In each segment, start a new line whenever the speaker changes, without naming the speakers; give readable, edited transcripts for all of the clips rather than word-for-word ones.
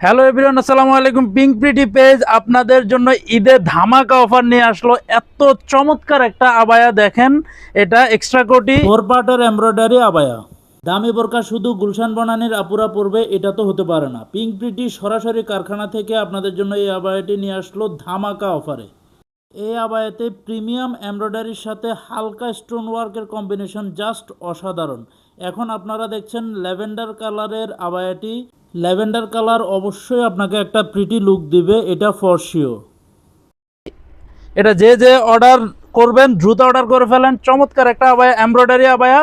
Hello everyone, আসসালামু আলাইকুম। Pink pretty page আপনাদের জন্য ঈদের ধামাকা অফার নিয়ে আসলো। এত চমৎকার একটা আবায়া দেখেন, এটা এক্সট্রা কোটি 4 পার্টের এমব্রয়ডারি আবায়া। দামি বোরকা শুধু গুলশান বনানীর আপুরা পরবে এটা তো হতে পারে না। পিঙ্ক প্রিটি সরাসরি কারখানা থেকে আপনাদের জন্য এই আবায়াটি নিয়ে আসলো ধামাকা অফারে। এই আবায়াতে প্রিমিয়াম এমব্রয়ডারির সাথে হালকা স্টোন ওয়ার্কের কম্বিনেশন জাস্ট অসাধারণ। এখন আপনারা দেখছেন ল্যাভেন্ডার কালারের আবায়াটি। ল্যাভেন্ডার কালার অবশ্যই আপনাকে একটা প্রিটি লুক দিবে, এটা ফর শিওর। এটা যে অর্ডার করবেন দ্রুত অর্ডার করে ফেলেন। চমৎকার একটা আবায়া, এমব্রয়ডারি আবায়া,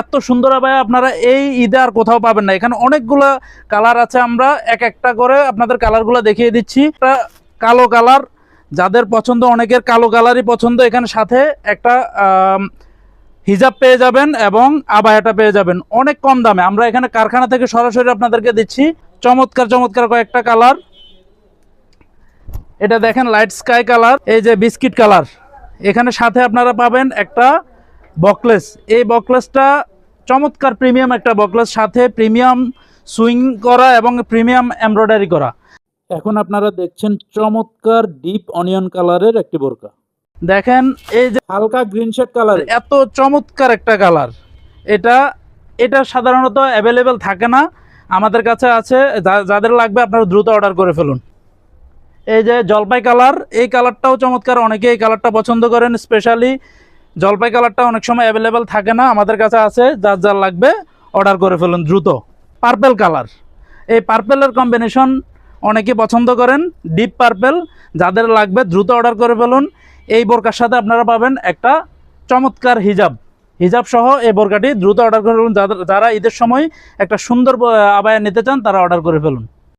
এত সুন্দর আবায়া আপনারা এই ঈদে আর কোথাও পাবেন না। এখানে অনেকগুলো কালার আছে, আমরা এক একটা করে আপনাদের কালারগুলো দেখিয়ে দিচ্ছি। একটা কালো কালার, যাদের পছন্দ, অনেকের কালো কালারই পছন্দ, এখানে সাথে একটা হিজাব পেয়ে যাবেন এবং আবায়াটা পেয়ে যাবেন অনেক কম দামে। আমরা এখানে কারখানা থেকে সরাসরি আপনাদেরকে দিচ্ছি। চমৎকার চমৎকার কয়েকটা কালার। এটা দেখেন লাইট স্কাই কালার, এই যে বিস্কিট কালার। এখানে সাথে আপনারা পাবেন একটা বকলেস। এই বকলেসটা চমৎকার প্রিমিয়াম একটা বকলেস, সাথে প্রিমিয়াম সুইং করা এবং প্রিমিয়াম এমব্রয়ডারি করা। এখন আপনারা দেখছেন চমৎকার ডিপ অনিয়ন কালারের একটি বোরকা। দেখেন এই যে হালকা গ্রিন শেড কালার, এত চমৎকার একটা কালার। এটা সাধারণত অ্যাভেলেবেল থাকে না, আমাদের কাছে আছে। যাদের লাগবে আপনারা দ্রুত অর্ডার করে ফেলুন। এই যে জলপাই কালার, এই কালারটাও চমৎকার। অনেকে এই কালারটা পছন্দ করেন, স্পেশালি জলপাই কালারটা অনেক সময় অ্যাভেলেবেল থাকে না, আমাদের কাছে আছে। যার লাগবে অর্ডার করে ফেলুন দ্রুত। পার্পেল কালার, এই পার্পেলের কম্বিনেশন অনেকে পছন্দ করেন, ডিপ পার্পেল। যাদের লাগবে দ্রুত অর্ডার করে ফেলুন। এই বোরকার সাথে আপনারা পাবেন একটা চমৎকার হিজাব সহ এই বোরকাটি দ্রুত অর্ডার করে ফেলুন। যারা ঈদের সময় একটা সুন্দর আবায়া নিতে চান তারা অর্ডার করে ফেলুন।